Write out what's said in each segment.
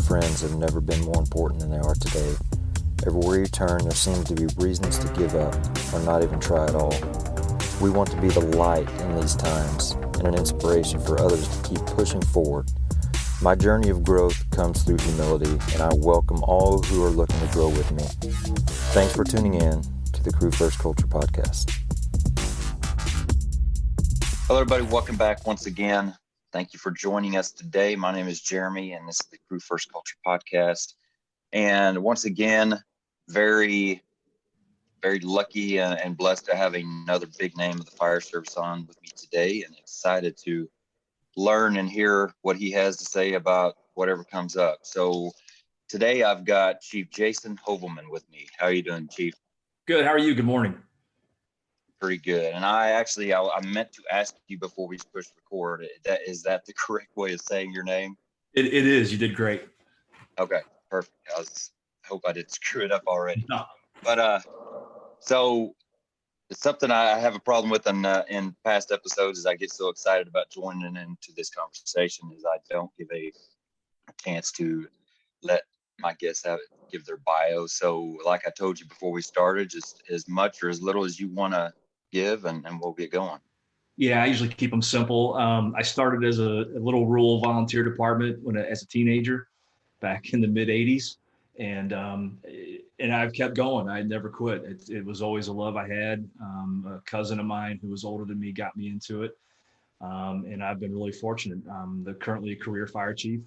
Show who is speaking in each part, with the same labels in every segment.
Speaker 1: friends have never been more important than they are today. Everywhere you turn, there seems to be reasons to give up or not even try at all. We want to be the light in these times and an inspiration for others to keep pushing forward. My journey of growth comes through humility, and I welcome all who are looking to grow with me. Thanks for tuning in to the Crew First Culture Podcast.
Speaker 2: Hello, everybody. Welcome back once again. Thank you for joining us today. My name is Jeremy, and this is the Crew First Culture Podcast. And once again, very lucky and blessed to have another big name of the fire service on with me today, and excited to learn and hear what he has to say about whatever comes up. So today I've got Chief Jason Hoevelmann with me. How are you doing, Chief?
Speaker 3: Good. How are you? Good morning.
Speaker 2: Pretty good. And I meant to ask you before we push record, is that the correct way of saying your name?
Speaker 3: It is. You did great.
Speaker 2: Okay, perfect. I hope I didn't screw it up already.
Speaker 3: No.
Speaker 2: But so it's something I have a problem with in past episodes is I get so excited about joining into this conversation is I don't give a chance to let my guests give their bio. So like I told you before we started, just as much or as little as you want to give and we'll get going.
Speaker 3: Yeah, I usually keep them simple. I started as a little rural volunteer department as a teenager back in the mid 80s. And I've kept going. I never quit. It was always a love I had. A cousin of mine who was older than me got me into it. And I've been really fortunate. I'm currently a career fire chief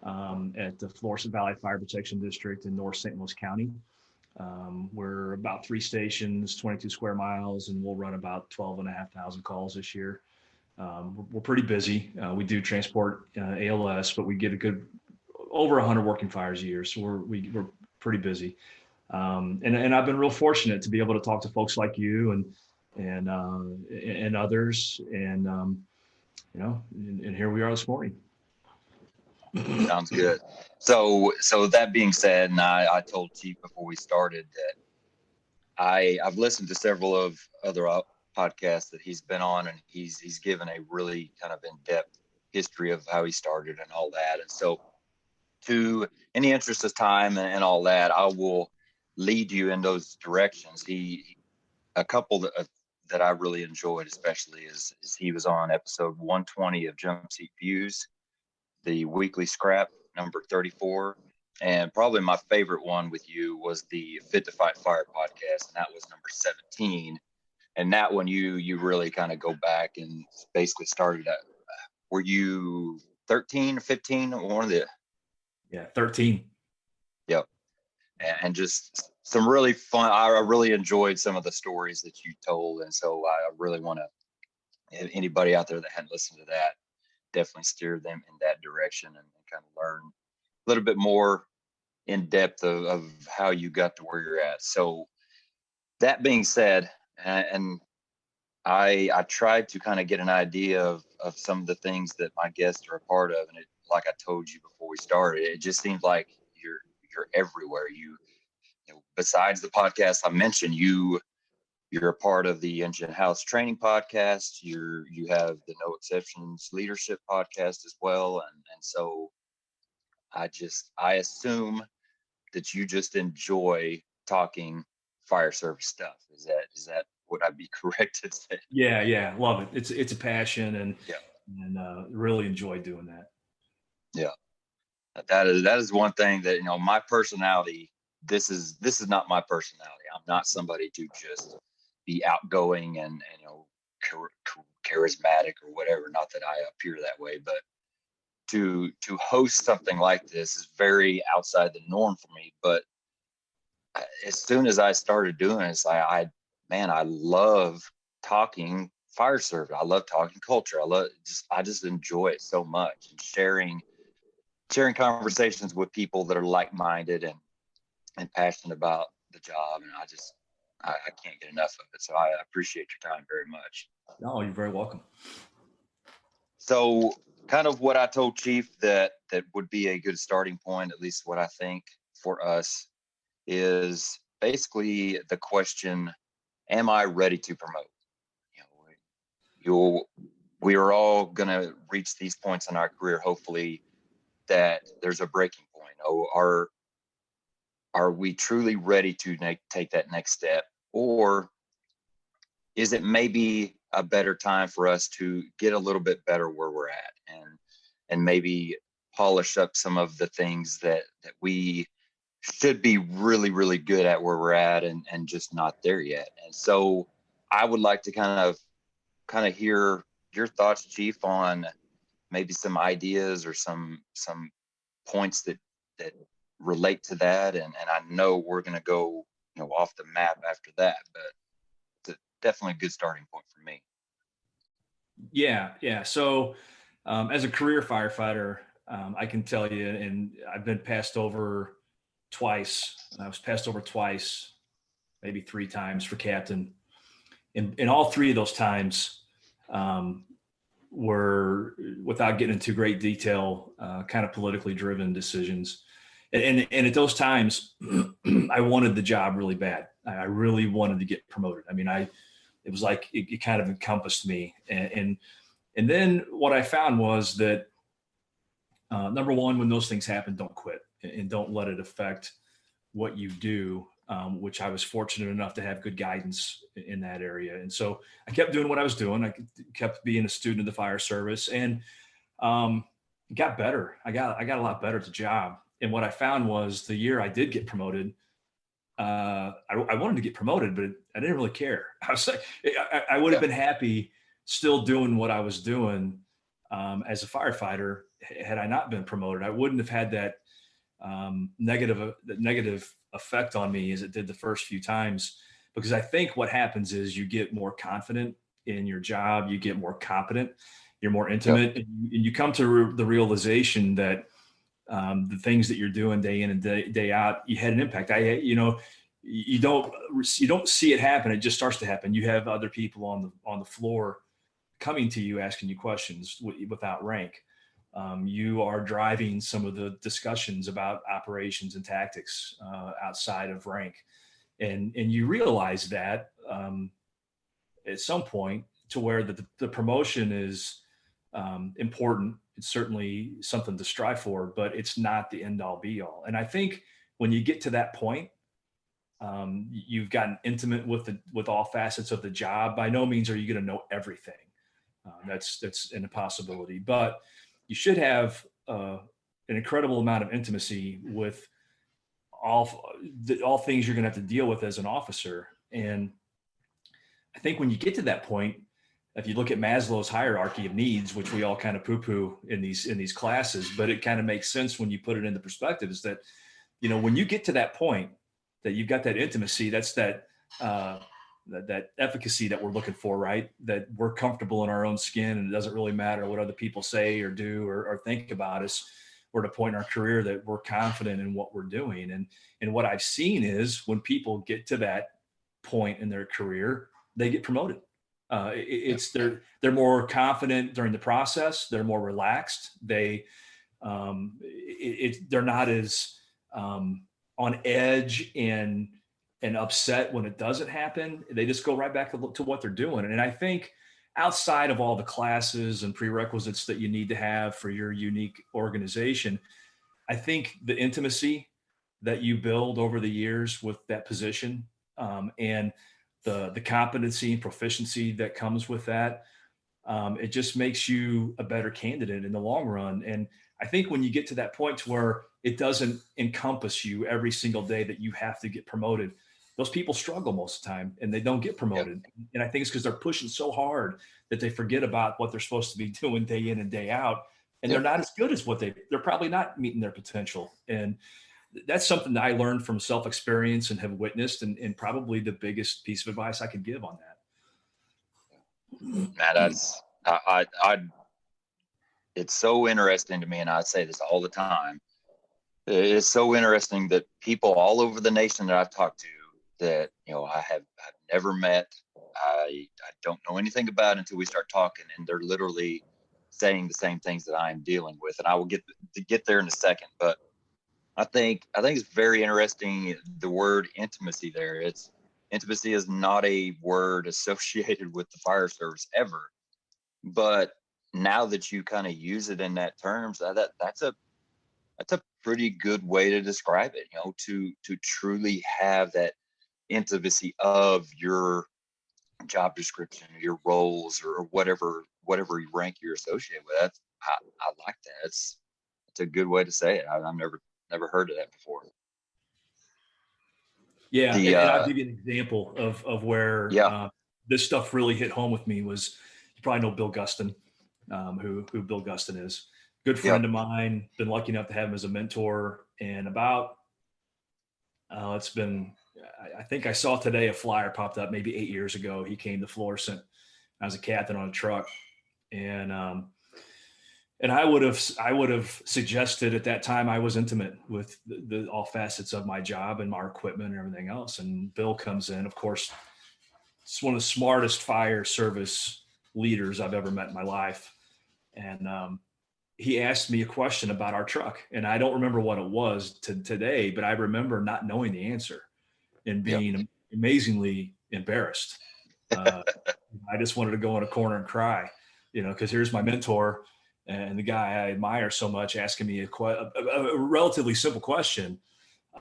Speaker 3: at the Florissant Valley Fire Protection District in North St. Louis County. We're about 3 stations, 22 square miles, and we'll run about 12,500 calls this year. We're pretty busy. We do transport ALS, but we get over 100 working fires a year. So we're pretty busy. And I've been real fortunate to be able to talk to folks like you and others. And here we are this morning.
Speaker 2: Sounds good. So that being said, and I told Chief before we started that I've listened to several of other podcasts that he's been on, and he's given a really kind of in-depth history of how he started and all that. And so in the interest of time and all that, I will lead you in those directions. A couple that I really enjoyed, especially is he was on episode 120 of Jump Seat Views, the weekly scrap number 34. And probably my favorite one with you was the Fit to Fight Fire podcast. And that was number 17. And that one, you really kind of go back and basically started at, were you 13 or 15? One of the,
Speaker 3: Yeah, 13.
Speaker 2: Yep. And just some really fun. I really enjoyed some of the stories that you told. And so I really want to, anybody out there that hadn't listened to that, definitely steer them in that direction and kind of learn a little bit more in depth of how you got to where you're at. So that being said, and I tried to kind of get an idea of some of the things that my guests are a part of. And it, like I told you before we started, it just seems like you're everywhere. You know, besides the podcast I mentioned, you're a part of the Engine House Training Podcast. You have the No Exceptions Leadership Podcast as well. And so I assume that you just enjoy talking fire service stuff. Is that would I be correct to say?
Speaker 3: Yeah. Love it. It's a passion and really enjoy doing that.
Speaker 2: Yeah. That is one thing that, my personality, this is not my personality. I'm not somebody to just be outgoing and charismatic or whatever. Not that I appear that way, but to host something like this is very outside the norm for me. But as soon as I started doing it, it's like, I love talking fire service. I love talking culture. I just enjoy it so much, and sharing conversations with people that are like-minded and passionate about the job. And I can't get enough of it. So I appreciate your time very much.
Speaker 3: No, you're very welcome.
Speaker 2: So kind of what I told Chief that would be a good starting point, at least what I think for us, is basically the question, am I ready to promote? We are all going to reach these points in our career, hopefully, that there's a breaking point Are we truly ready to take that next step, or is it maybe a better time for us to get a little bit better where we're at, and maybe polish up some of the things that we should be really, really good at where we're at, and just not there yet. And so I would like to kind of hear your thoughts, Chief, on maybe some ideas or some points that relate to that. And I know we're going to go, off the map after that, but it's definitely a good starting point for me.
Speaker 3: Yeah. So, as a career firefighter, I can tell you, and I've been passed over twice. I was passed over twice, maybe three times for captain. And all three of those times were, without getting into great detail, kind of politically driven decisions. And at those times, I wanted the job really bad. I really wanted to get promoted. I mean, it was like it kind of encompassed me. And then what I found was that number one, when those things happen, don't quit and don't let it affect what you do, which I was fortunate enough to have good guidance in that area. And so I kept doing what I was doing. I kept being a student of the fire service, and got better. I got a lot better at the job. And what I found was the year I did get promoted, I wanted to get promoted, but I didn't really care. I was like, I would have been happy still doing what I was doing as a firefighter had I not been promoted. I wouldn't have had that negative effect on me as it did the first few times, because I think what happens is you get more confident in your job, you get more competent, you're more intimate, and you come to the realization that the things that you're doing day in and day out, you had an impact. You don't see it happen. It just starts to happen. You have other people on the floor coming to you, asking you questions without rank. You are driving some of the discussions about operations and tactics outside of rank. And you realize that at some point, to where the promotion is important. It's certainly something to strive for, but it's not the end all be all. And I think when you get to that point, you've gotten intimate with all facets of the job. By no means are you going to know everything. That's an impossibility, but you should have an incredible amount of intimacy with all things you're going to have to deal with as an officer. And I think when you get to that point, if you look at Maslow's hierarchy of needs, which we all kind of poo-poo in these classes, but it kind of makes sense when you put it into perspective, is that, when you get to that point that you've got that intimacy, that's that efficacy that we're looking for, right? That we're comfortable in our own skin, and it doesn't really matter what other people say or do or think about us. We're at a point in our career that we're confident in what we're doing. And what I've seen is when people get to that point in their career, they get promoted. They're more confident during the process. They're more relaxed. They're not as on edge and upset when it doesn't happen. They just go right back to what they're doing. And I think outside of all the classes and prerequisites that you need to have for your unique organization, I think the intimacy that you build over the years with that position, and the competency and proficiency that comes with that, it just makes you a better candidate in the long run. And I think when you get to that point to where it doesn't encompass you every single day that you have to get promoted, those people struggle most of the time and they don't get promoted. Yep. And I think it's because they're pushing so hard that they forget about what they're supposed to be doing day in and day out. And they're not as good as they're probably not meeting their potential. And that's something that I learned from self-experience and have witnessed, and probably the biggest piece of advice I could give on that.
Speaker 2: That's it's so interesting to me, and I say this all the time. It's so interesting that people all over the nation that I've talked to that, I've never met, I don't know anything about until we start talking, and they're literally saying the same things that I'm dealing with. And I will get there in a second, but I think it's very interesting, the word intimacy there. Intimacy is not a word associated with the fire service ever, but now that you kind of use it in that terms, that's That's a pretty good way to describe it, to truly have that intimacy of your job description, your roles, or whatever rank you're associated with. I like that. It's a good way to say it. I've never heard of that before.
Speaker 3: Yeah,
Speaker 2: The
Speaker 3: and I'll give you an example of where
Speaker 2: Yeah.
Speaker 3: this stuff really hit home with me. Was you probably know Bill Guston, who Bill Guston is. Good friend
Speaker 2: Yep.
Speaker 3: of mine. Been lucky enough to have him as a mentor. And about it's been, I think I saw today a flyer popped up maybe 8 years ago. He came to Florissant. I was a captain on a truck, and I would have suggested at that time I was intimate with the all facets of my job and our equipment and everything else. And Bill comes in, of course, it's one of the smartest fire service leaders I've ever met in my life. And he asked me a question about our truck, and I don't remember what it was today, but I remember not knowing the answer and being amazingly embarrassed. I just wanted to go in a corner and cry, because here's my mentor and the guy I admire so much asking me a relatively simple question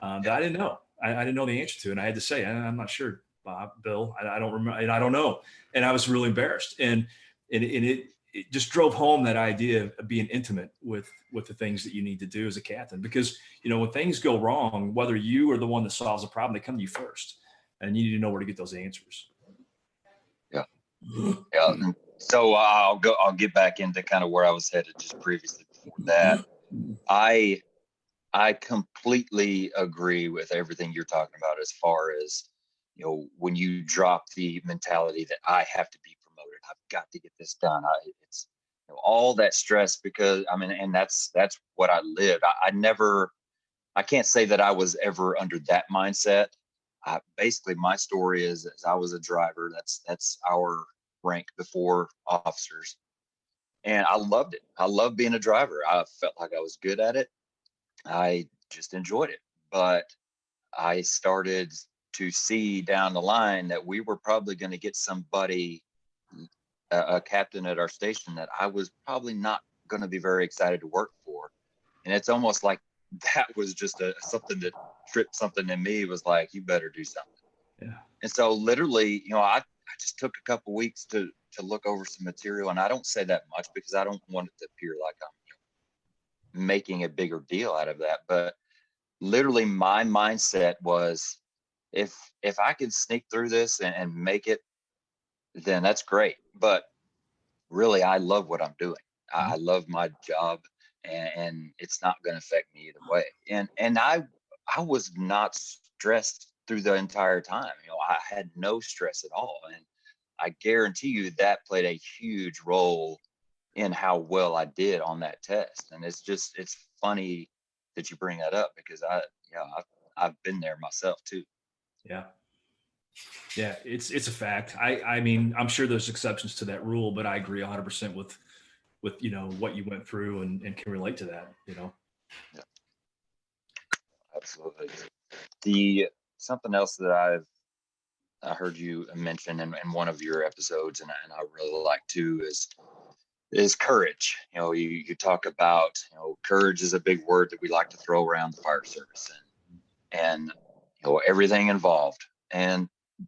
Speaker 3: that I didn't know. I didn't know the answer to, and I had to say, I'm not sure, Bill. I don't remember, and I don't know. And I was really embarrassed, and it just drove home that idea of being intimate with the things that you need to do as a captain, because when things go wrong, whether you are the one that solves the problem, they come to you first, and you need to know where to get those answers.
Speaker 2: Yeah. So I'll get back into kind of where I was headed just previously before that. I completely agree with everything you're talking about as far as, when you drop the mentality that I have to be promoted, I've got to get this done. It's all that stress, because and that's what I lived. I can't say that I was ever under that mindset. Basically, my story is I was a driver. That's our rank before officers, and I loved it. I loved being a driver. I felt like I was good at it. I just enjoyed it. But I started to see down the line that we were probably going to get somebody, a captain at our station, that I was probably not going to be very excited to work for. And it's almost like that was just something that tripped something in me. Was like, you better do something.
Speaker 3: Yeah.
Speaker 2: And so literally, I just took a couple weeks to look over some material. And I don't say that much because I don't want it to appear like I'm making a bigger deal out of that. But literally my mindset was, if I can sneak through this and make it, then that's great. But really, I love what I'm doing. I love my job, and it's not going to affect me either way. And I was not stressed through the entire time. I had no stress at all. And I guarantee you that played a huge role in how well I did on that test. And it's funny that you bring that up, because I've been there myself too.
Speaker 3: Yeah. Yeah, it's a fact. I mean, I'm sure there's exceptions to that rule, but I agree 100% with what you went through, and can relate to that.
Speaker 2: Yeah, absolutely. The something else that I heard you mention in one of your episodes, and I really like too, is courage. You talk about, courage is a big word that we like to throw around the fire service, and everything involved.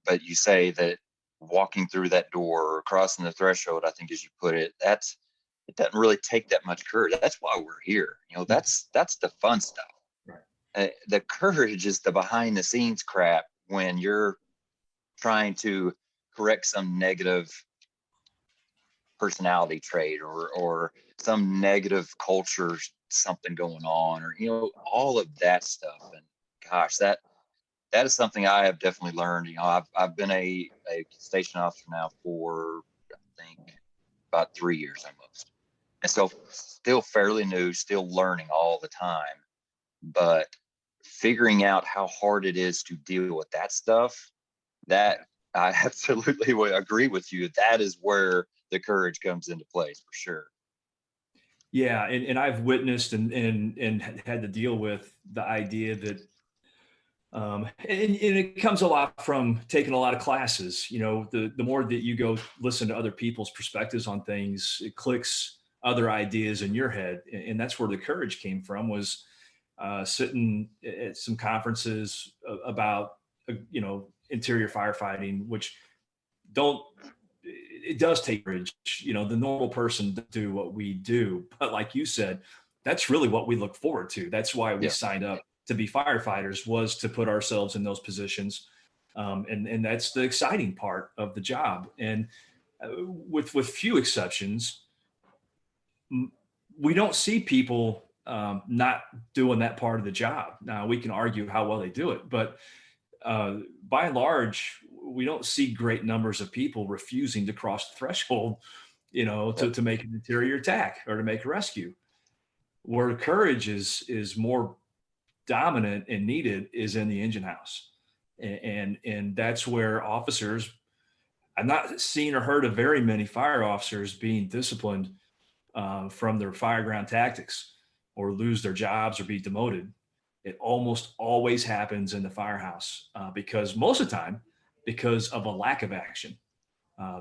Speaker 2: But you say that walking through that door or crossing the threshold, I think as you put it, it doesn't really take that much courage. That's why we're here. That's the fun stuff.
Speaker 3: Right.
Speaker 2: The courage is the behind the scenes crap when you're trying to correct some negative personality trait, or some negative culture, something going on, or all of that stuff. And gosh, that is something I have definitely learned. I've been a station officer now for, I think, about 3 years almost, and so still fairly new, still learning all the time. But figuring out how hard it is to deal with that stuff, that I absolutely would agree with you. That is where the courage comes into place, for sure.
Speaker 3: Yeah, and I've witnessed and had to deal with the idea that, and it comes a lot from taking a lot of classes. The more that you go listen to other people's perspectives on things, it clicks other ideas in your head, and that's where the courage came from. Was sitting at some conferences about, interior firefighting, which it does take courage. The normal person to do what we do, but like you said, that's really what we look forward to. That's why we
Speaker 2: Yeah.
Speaker 3: signed up to be firefighters, was to put ourselves in those positions. And that's the exciting part of the job. And with few exceptions, we don't see people not doing that part of the job. Now we can argue how well they do it, but by and large, we don't see great numbers of people refusing to cross the threshold, to make an interior attack or to make a rescue. Where courage is more dominant and needed is in the engine house, and that's where officers. I've not seen or heard of very many fire officers being disciplined from their fireground tactics, or lose their jobs or be demoted. It almost always happens in the firehouse because most of the time, because of a lack of action,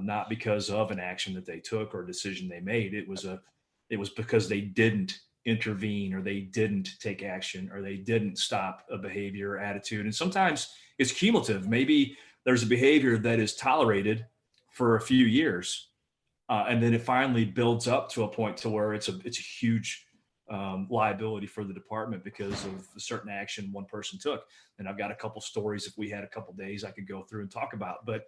Speaker 3: not because of an action that they took or a decision they made. It was because they didn't intervene, or they didn't take action, or they didn't stop a behavior or attitude. And sometimes it's cumulative. Maybe there's a behavior that is tolerated for a few years, and then it finally builds up to a point to where it's a huge liability for the department because of a certain action one person took. And I've got a couple stories, if we had a couple days, I could go through and talk about, but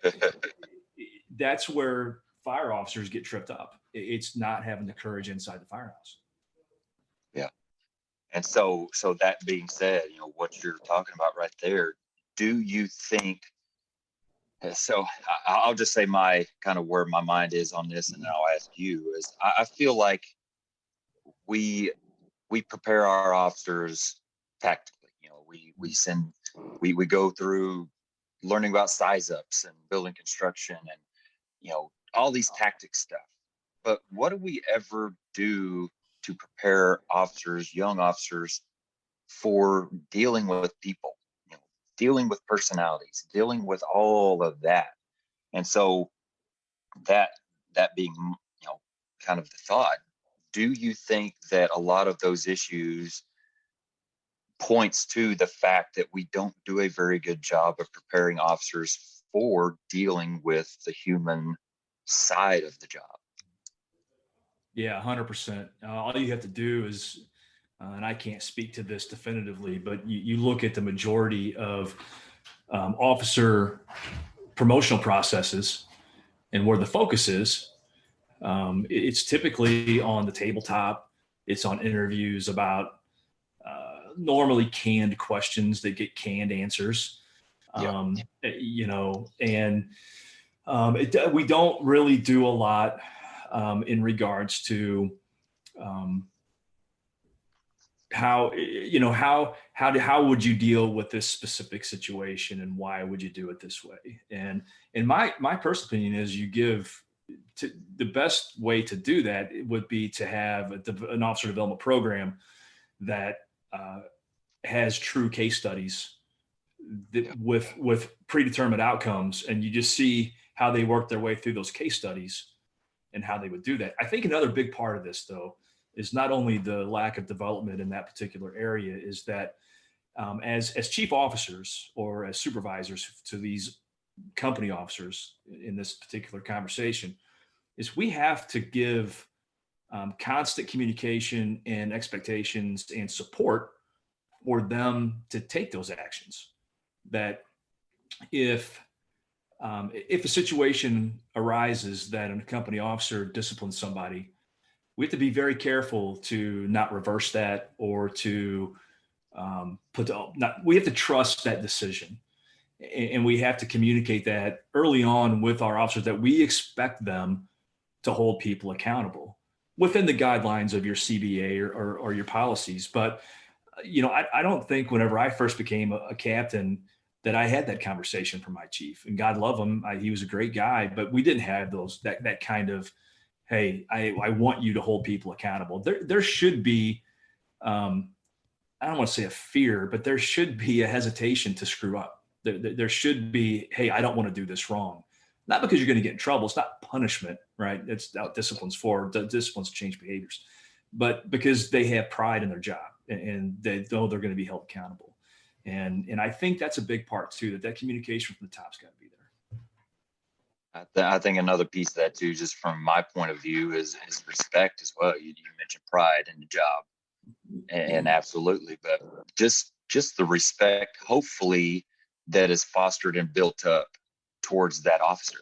Speaker 3: that's where fire officers get tripped up. It's not having the courage inside the firehouse.
Speaker 2: Yeah. And so that being said, what you're talking about right there, do you think, so I'll just say my kind of where my mind is on this, and then I'll ask you, is I feel like we prepare our officers tactically. We go through learning about size ups and building construction and, all these tactic stuff. But what do we ever do to prepare officers, young officers, for dealing with people, dealing with personalities, dealing with all of that? And so that being, kind of the thought, do you think that a lot of those issues points to the fact that we don't do a very good job of preparing officers for dealing with the human side of the job?
Speaker 3: Yeah, 100%. All you have to do is, and I can't speak to this definitively, but you look at the majority of officer promotional processes and where the focus is. It's typically on the tabletop. It's on interviews about normally canned questions that get canned answers. And we don't really do a lot in regards to how would you deal with this specific situation, and why would you do it this way? And my personal opinion is the best way to do that would be to have an officer development program that has true case studies with predetermined outcomes, and you just see how they work their way through those case studies and how they would do that. I think another big part of this, though, is not only the lack of development in that particular area, is that as chief officers or as supervisors to these company officers in this particular conversation, is we have to give constant communication and expectations and support for them to take those actions. That if a situation arises that a company officer disciplines somebody, we have to be very careful to not reverse that, or to we have to trust that decision. And we have to communicate that early on with our officers, that we expect them to hold people accountable within the guidelines of your CBA or your policies. But, I don't think whenever I first became a captain that I had that conversation from my chief, and God love him. He was a great guy, but we didn't have that kind of, hey, I want you to hold people accountable. There should be, I don't want to say a fear, but there should be a hesitation to screw up. There should be, hey, I don't want to do this wrong. Not because you're going to get in trouble. It's not punishment, right? It's out disciplines to change behaviors, but because they have pride in their job. and they know they're going to be held accountable. And I think that's a big part too, that communication from the top's got to be there.
Speaker 2: I think another piece of that too, just from my point of view, is respect as well. You mentioned pride in the job, and absolutely, but just the respect, hopefully, that is fostered and built up towards that officer.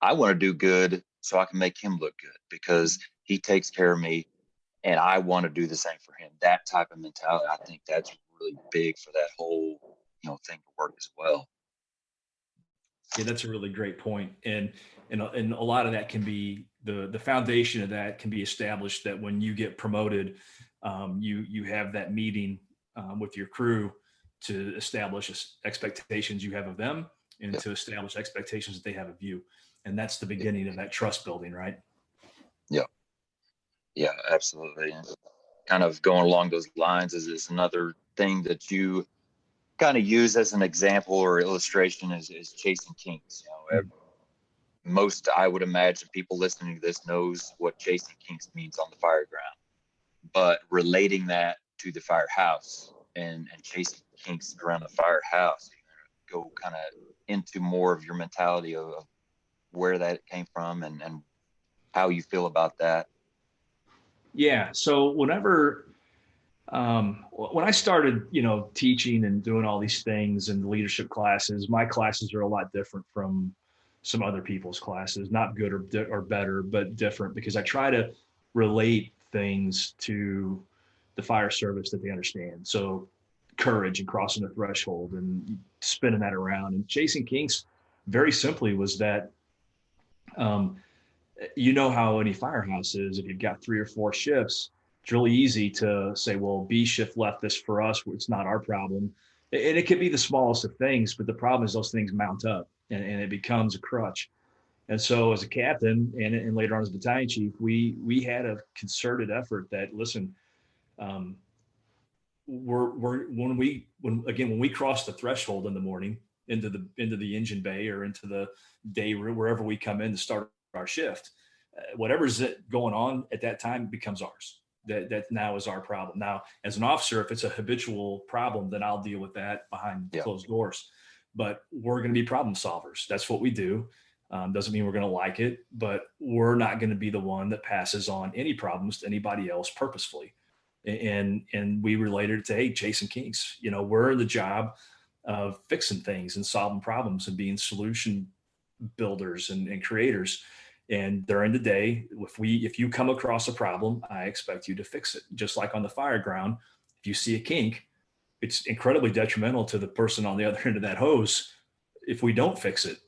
Speaker 2: I want to do good so I can make him look good because he takes care of me, and I want to do the same for him. That type of mentality, I think that's really big for that whole thing to work as well.
Speaker 3: Yeah, that's a really great point. And a lot of that can be the foundation of that can be established that when you get promoted, you have that meeting with your crew to establish expectations you have of them and to establish expectations that they have of you. And that's the beginning of that trust building, right?
Speaker 2: Yeah. Yeah, absolutely. And kind of going along those lines is another thing that you kind of use as an example or illustration is chasing kinks. Most, I would imagine, people listening to this knows what chasing kinks means on the fire ground, but relating that to the firehouse and chasing kinks around the firehouse, go kind of into more of your mentality of where that came from and how you feel about that.
Speaker 3: Yeah. So when I started, teaching and doing all these things and leadership classes, my classes are a lot different from some other people's classes, not good or better, but different because I try to relate things to the fire service that they understand. So courage and crossing the threshold and spinning that around and chasing kinks very simply was that, how any firehouse is, if you've got 3 or 4 shifts, it's really easy to say, well, B shift left this for us. It's not our problem. And it could be the smallest of things, but the problem is those things mount up and it becomes a crutch. And so as a captain and later on as battalion chief, we had a concerted effort that, listen, when we cross the threshold in the morning into the engine bay or into the day wherever we come in to start our shift, whatever's going on at that time becomes ours. That now is our problem. Now, as an officer, if it's a habitual problem, then I'll deal with that behind closed doors. But we're going to be problem solvers. That's what we do. Doesn't mean we're going to like it, but we're not going to be the one that passes on any problems to anybody else purposefully. And we related it to, hey, chasing kinks. We're in the job of fixing things and solving problems and being solution builders and creators. And during the day, if you come across a problem, I expect you to fix it. Just like on the fire ground, if you see a kink, it's incredibly detrimental to the person on the other end of that hose if we don't fix it.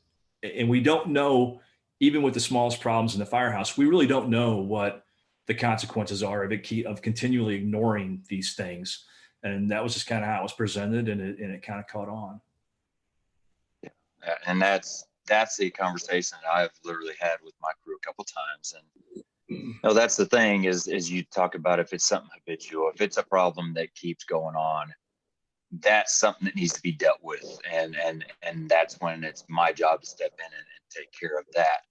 Speaker 3: And we don't know, even with the smallest problems in the firehouse, we really don't know what the consequences are of continually ignoring these things. And that was just kind of how it was presented, and it kind of caught on.
Speaker 2: Yeah. And that's a conversation that I've literally had with my crew a couple times. And that's the thing is you talk about if it's something habitual, if it's a problem that keeps going on, that's something that needs to be dealt with. And that's when it's my job to step in and take care of that.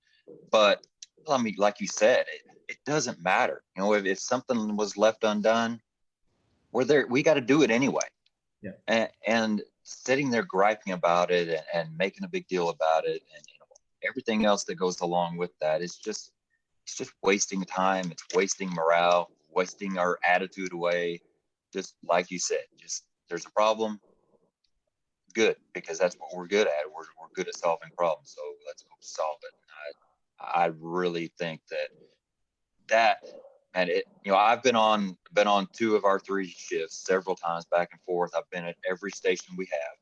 Speaker 2: But I mean, like you said, it doesn't matter. If something was left undone, we got to do it anyway.
Speaker 3: Yeah.
Speaker 2: And sitting there griping about it and making a big deal about it and everything else that goes along with that, it's just wasting time. It's wasting morale, wasting our attitude away. Just like you said, there's a problem, good, because that's what we're good at. We're good at solving problems, so let's go solve it. I really think that and it, I've been on 2 of our 3 shifts several times back and forth. I've been at every station we have.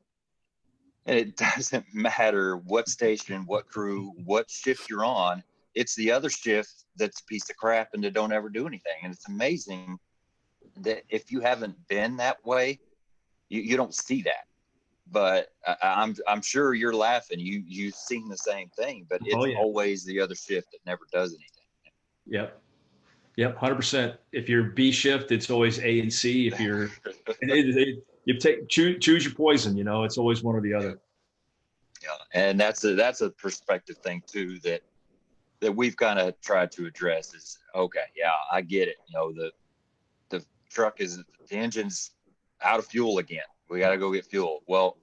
Speaker 2: And it doesn't matter what station, what crew, what shift you're on. It's the other shift that's a piece of crap and they don't ever do anything. And it's amazing that if you haven't been that way, you don't see that. But I'm sure you're laughing. You've seen the same thing, but it's always the other shift that never does anything.
Speaker 3: Yep, 100%. If you're B shift, it's always A and C. If you're, you choose your poison. It's always one or the other.
Speaker 2: Yeah, and that's a perspective thing too that we've kind of tried to address. Is okay, yeah, I get it. The truck is, the engine's out of fuel again. We got to go get fuel. Well,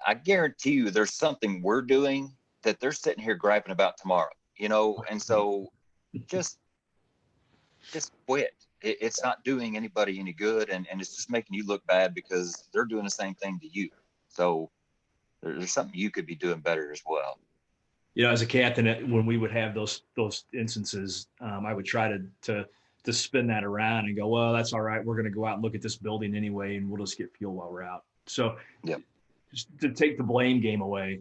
Speaker 2: I guarantee you there's something we're doing that they're sitting here griping about tomorrow, you know? And so just quit. It's not doing anybody any good. And it's just making you look bad because they're doing the same thing to you. So there's something you could be doing better as well.
Speaker 3: You know, as a captain, when we would have those instances, I would try to spin that around and go, well, that's all right. We're going to go out and look at this building anyway, and we'll just get fuel while we're out. So
Speaker 2: yep.
Speaker 3: Just to take the blame game away,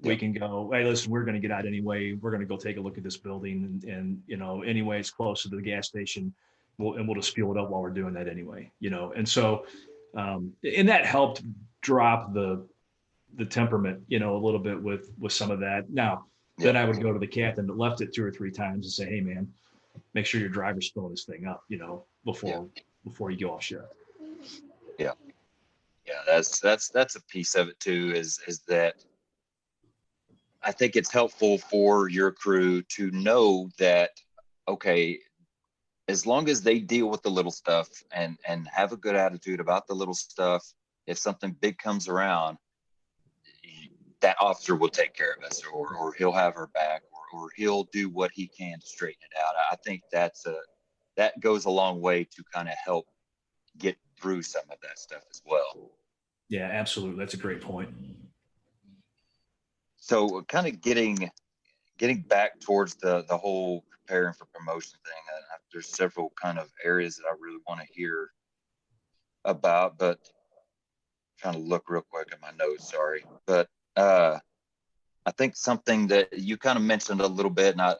Speaker 3: we
Speaker 2: Yep.
Speaker 3: can go, hey, listen, we're going to get out anyway. We're going to go take a look at this building. And you know, anyway, it's close to the gas station. We'll just fuel it up while we're doing that anyway, you know? And so, and that helped drop the temperament, you know, a little bit with some of that. Now, then I would go to the captain that left it 2 or 3 times and say, hey man, make sure your driver's filling this thing up, you know, before you go off shift.
Speaker 2: Yeah. Yeah. That's a piece of it too, is that I think it's helpful for your crew to know that, okay, as long as they deal with the little stuff and have a good attitude about the little stuff, if something big comes around, that officer will take care of us, or he'll have her back, or he'll do what he can to straighten it out. I think that goes a long way to kind of help get through some of that stuff as well.
Speaker 3: Yeah, absolutely. That's a great point.
Speaker 2: So kind of getting back towards the whole preparing for promotion thing, there's several kind of areas that I really want to hear about, but I'm trying to look real quick at my notes, sorry. But I think something that you kind of mentioned a little bit, and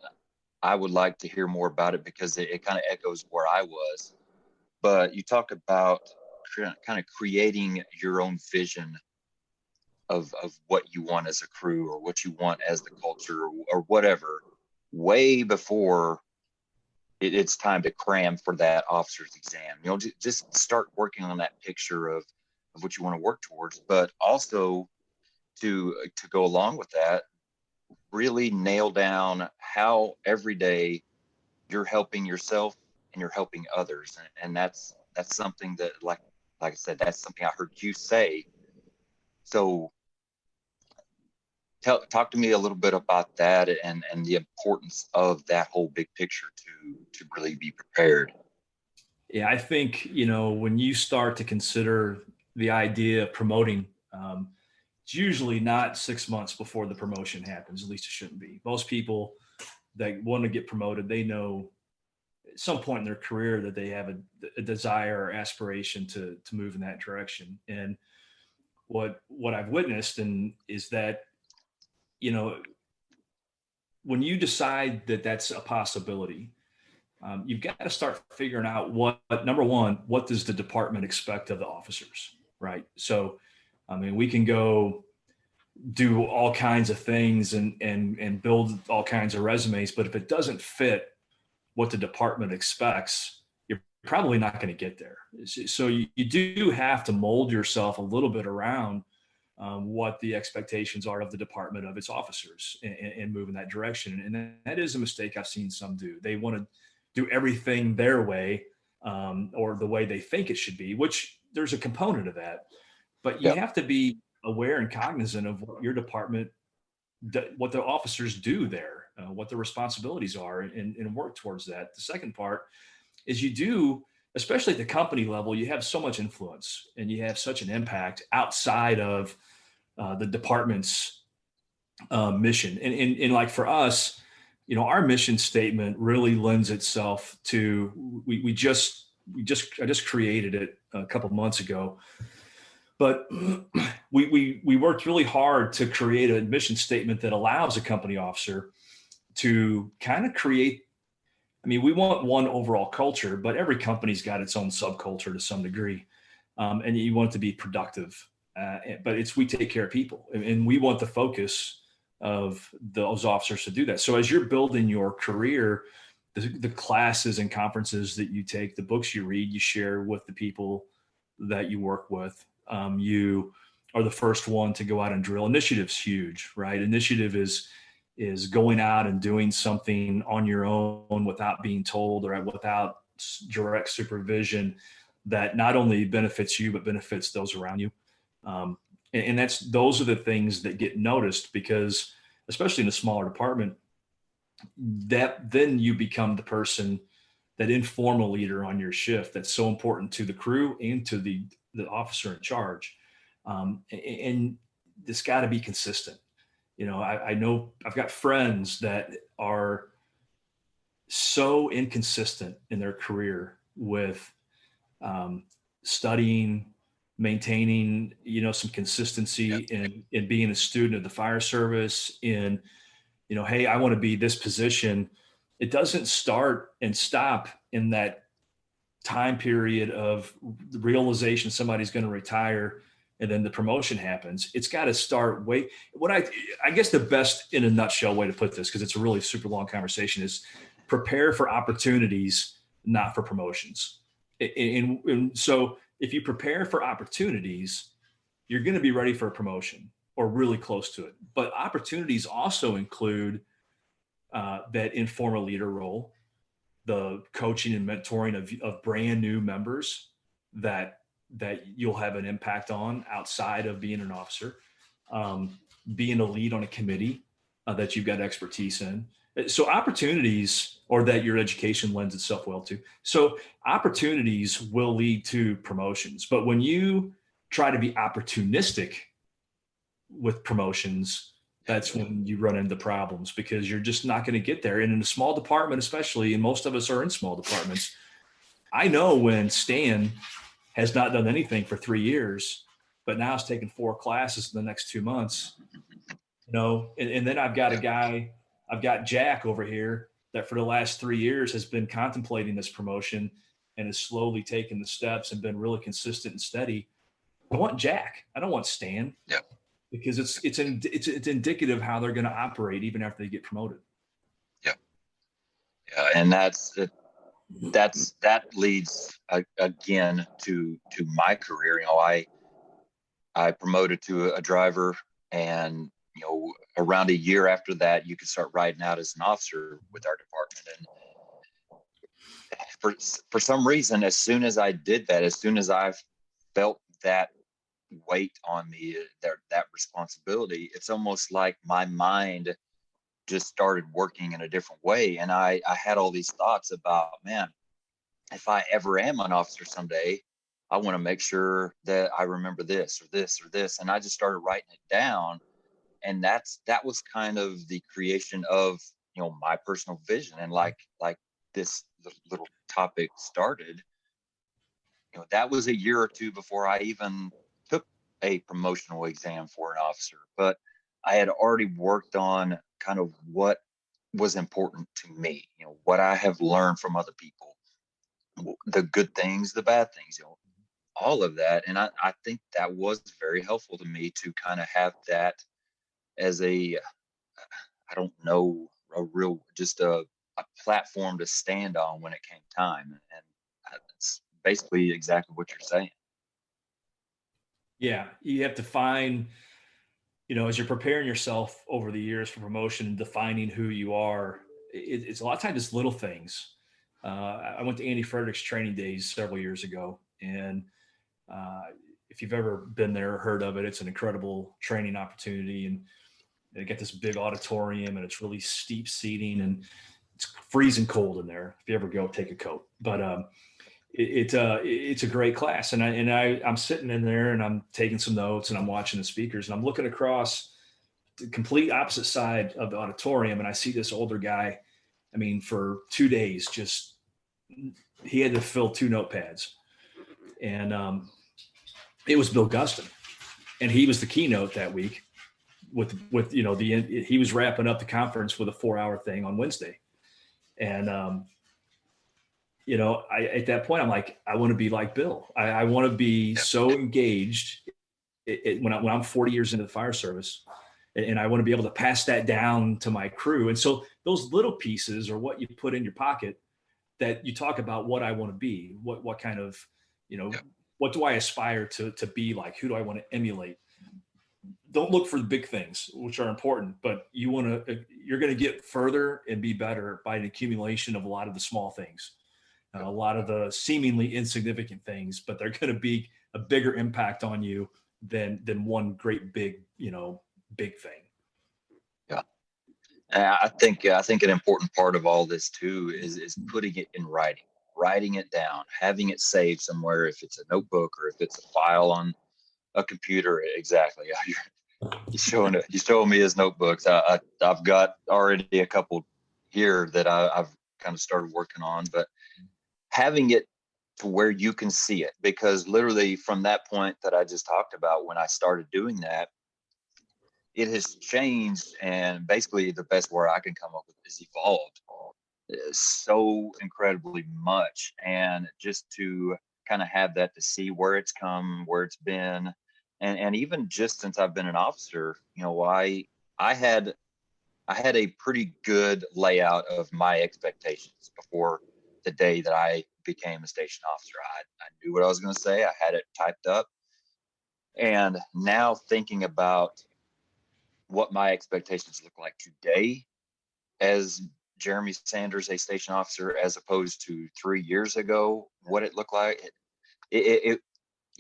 Speaker 2: I would like to hear more about it because it kind of echoes where I was. But you talk about kind of creating your own vision of what you want as a crew, or what you want as the culture, or whatever, way before it's time to cram for that officer's exam. You know, just start working on that picture of what you want to work towards, but also to go along with that, really nail down how every day you're helping yourself and you're helping others. And that's something that, like I said, that's something I heard you say. So talk to me a little bit about that and the importance of that whole big picture to really be prepared.
Speaker 3: Yeah, I think, you know, when you start to consider the idea of promoting, it's usually not 6 months before the promotion happens. At least it shouldn't be. Most people that want to get promoted, they know at some point in their career that they have a desire or aspiration to move in that direction. And what I've witnessed is that, you know, when you decide that that's a possibility, you've got to start figuring out number one, what does the department expect of the officers, right? So, I mean, we can go do all kinds of things and build all kinds of resumes, but if it doesn't fit what the department expects, you're probably not going to get there. So you do have to mold yourself a little bit around what the expectations are of the department, of its officers, and move in that direction. And that is a mistake I've seen some do. They want to do everything their way, or the way they think it should be, which there's a component of that. But you have to be aware and cognizant of what your department, what the officers do there, what the responsibilities are, and work towards that. The second part is you do, especially at the company level, you have so much influence and you have such an impact outside of the department's mission. And like for us, you know, our mission statement really lends itself to, I just created it a couple of months ago, but we worked really hard to create a mission statement that allows a company officer to kind of create. I mean, we want one overall culture, but every company's got its own subculture to some degree. And you want it to be productive, but we take care of people, and we want the focus of those officers to do that. So as you're building your career, the classes and conferences that you take, the books you read, you share with the people that you work with. You are the first one to go out and drill. Initiative's huge, right? Initiative is going out and doing something on your own without being told, or without direct supervision that not only benefits you, but benefits those around you. And those are the things that get noticed, because especially in a smaller department, that then you become the person, that informal leader on your shift that's so important to the crew and to the officer in charge. And it's got to be consistent. I know I've got friends that are so inconsistent in their career with studying, maintaining, some consistency in being a student of the fire service, in, hey, I want to be this position. It doesn't start and stop in that time period of the realization somebody's going to retire and then the promotion happens. It's got to start I guess the best, in a nutshell, way to put this, because it's a really super long conversation, is prepare for opportunities, not for promotions. And so if you prepare for opportunities, you're going to be ready for a promotion or really close to it. But opportunities also include that informal leader role, the coaching and mentoring of brand new members that you'll have an impact on outside of being an officer, being a lead on a committee that you've got expertise in. So opportunities, or that your education lends itself well to. So opportunities will lead to promotions. But when you try to be opportunistic with promotions, that's when you run into problems, because you're just not going to get there. And in a small department, especially, and most of us are in small departments, I know when Stan has not done anything for 3 years, but now is taking 4 classes in the next 2 months, and then I've got Jack over here that for the last 3 years has been contemplating this promotion and has slowly taken the steps and been really consistent and steady. I want Jack. I don't want Stan.
Speaker 2: Yeah.
Speaker 3: Because it's indicative how they're going to operate even after they get promoted.
Speaker 2: Yeah. And that leads again to my career. I promoted to a driver, and around a year after that, you could start riding out as an officer with our department. And for some reason, as soon as I did that, as soon as I felt that weight on me, that responsibility, it's almost like my mind just started working in a different way. And I had all these thoughts about, man, if I ever am an officer someday, I want to make sure that I remember this or this or this. And I just started writing it down. And that was kind of the creation of, my personal vision. And like this little topic started, that was a year or two before I even took a promotional exam for an officer. But I had already worked on kind of what was important to me, what I have learned from other people, the good things, the bad things, all of that. And I think that was very helpful to me to kind of have that as I don't know, just a platform to stand on when it came time. And it's basically exactly what you're saying.
Speaker 3: Yeah, you have to find, as you're preparing yourself over the years for promotion and defining who you are, it's a lot of times it's little things. I went to Andy Frederick's training days several years ago, and if you've ever been there or heard of it, it's an incredible training opportunity. And they get this big auditorium, and it's really steep seating, and it's freezing cold in there. If you ever go, take a coat. But it's a great class, and I'm sitting in there and I'm taking some notes and I'm watching the speakers, and I'm looking across the complete opposite side of the auditorium, and I see this older guy. I mean, for 2 days, he had to fill 2 notepads, and it was Bill Guston, and he was the keynote that week. He was wrapping up the conference with a 4-hour thing on Wednesday, and at that point, I'm like, I want to be like Bill. I want to be so engaged when I'm 40 years into the fire service, and I want to be able to pass that down to my crew. And so those little pieces are what you put in your pocket that you talk about what I want to be, what kind of, what do I aspire to be like? Who do I want to emulate? Don't look for the big things, which are important, but you're going to get further and be better by an accumulation of a lot of the small things. a lot of the seemingly insignificant things, but they're going to be a bigger impact on you than one great big, big thing.
Speaker 2: Yeah. And I think an important part of all this too is putting it in writing it down, having it saved somewhere, if it's a notebook or if it's a file on a computer. Exactly. You showing me his notebooks. I've got already a couple here that I've kind of started working on, but having it to where you can see it, because literally from that point that I just talked about, when I started doing that, it has changed, and basically the best word I can come up with is evolved so incredibly much. And just to kind of have that, to see where it's come, where it's been, and even just since I've been an officer, I had a pretty good layout of my expectations before the day that I became a station officer. I knew what I was going to say. I had it typed up. And now thinking about what my expectations look like today as Jeremy Sanders, a station officer, as opposed to 3 years ago, what it looked like,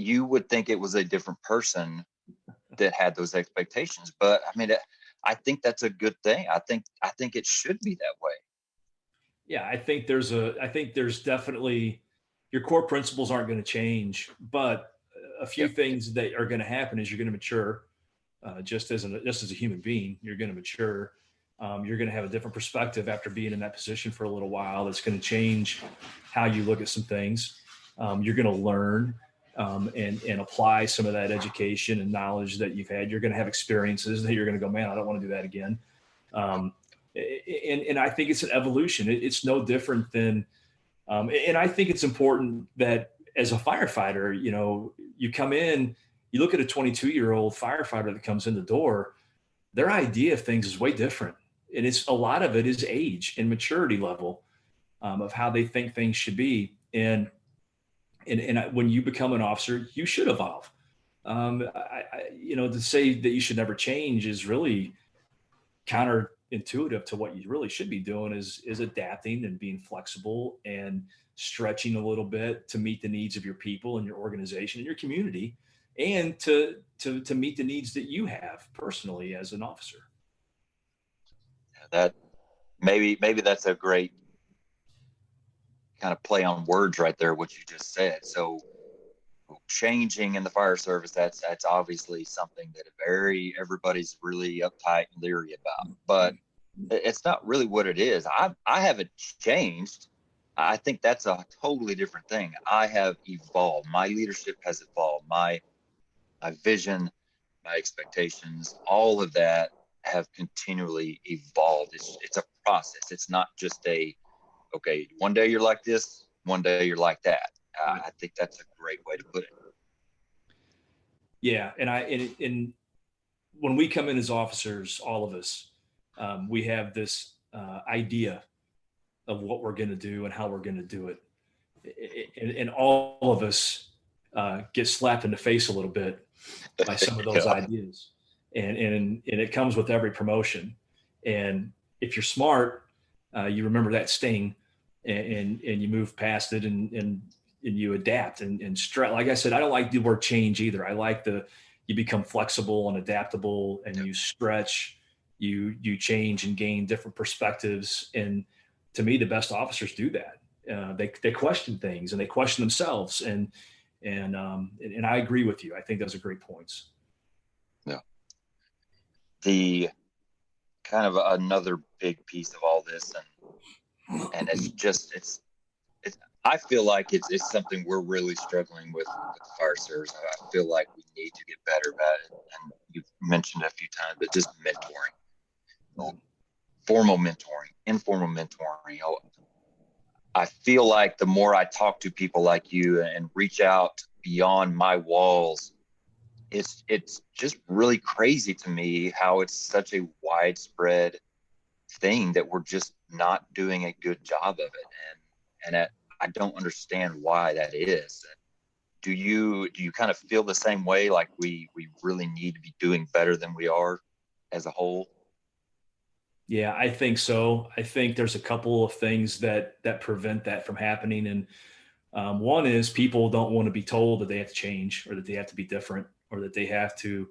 Speaker 2: you would think it was a different person that had those expectations. But I mean, I think that's a good thing. I think it should be that way.
Speaker 3: Yeah, I think there's definitely, your core principles aren't going to change, but a few things that are going to happen is you're going to mature. Just as a human being, you're going to mature. You're going to have a different perspective after being in that position for a little while. That's going to change how you look at some things. You're going to learn and apply some of that education and knowledge that you've had. You're going to have experiences that you're going to go, man, I don't want to do that again. And I think it's an evolution. It's no different than, and I think it's important that as a firefighter, you come in, you look at a 22-year-old firefighter that comes in the door, their idea of things is way different. And a lot of it is age and maturity level of how they think things should be. And when you become an officer, you should evolve. To say that you should never change is really counterintuitive to what you really should be doing, is adapting and being flexible and stretching a little bit to meet the needs of your people and your organization and your community, and to meet the needs that you have personally as an officer.
Speaker 2: That maybe that's a great kind of play on words right there, what you just said. So changing in the fire service, that's obviously something that everybody's really uptight and leery about, but it's not really what it is. I haven't changed. I think that's a totally different thing. I have evolved. My leadership has evolved. My vision, my expectations, all of that have continually evolved. It's a process. It's not just okay, one day you're like this, one day you're like that. I think that's a great way to put it.
Speaker 3: Yeah, and when we come in as officers, all of us, we have this idea of what we're going to do and how we're going to do it, and all of us get slapped in the face a little bit by some of those ideas, and it comes with every promotion. And if you're smart, you remember that sting, and you move past it, and you adapt and stretch. Like I said, I don't like the word change either. I like you become flexible and adaptable, and you stretch, you change and gain different perspectives. And to me, the best officers do that. They question things, and they question themselves. And I agree with you. I think those are great points.
Speaker 2: Yeah. The kind of another big piece of all this, and it's I feel like it's something we're really struggling with the fire service. I feel like we need to get better about it. And you've mentioned it a few times, but just mentoring, formal mentoring, informal mentoring. I feel like the more I talk to people like you and reach out beyond my walls, it's just really crazy to me how it's such a widespread thing that we're just not doing a good job of it. And I don't understand why that is. Do you kind of feel the same way? Like we really need to be doing better than we are as a whole?
Speaker 3: Yeah, I think so. I think there's a couple of things that prevent that from happening, and one is people don't want to be told that they have to change, or that they have to be different, or that they have to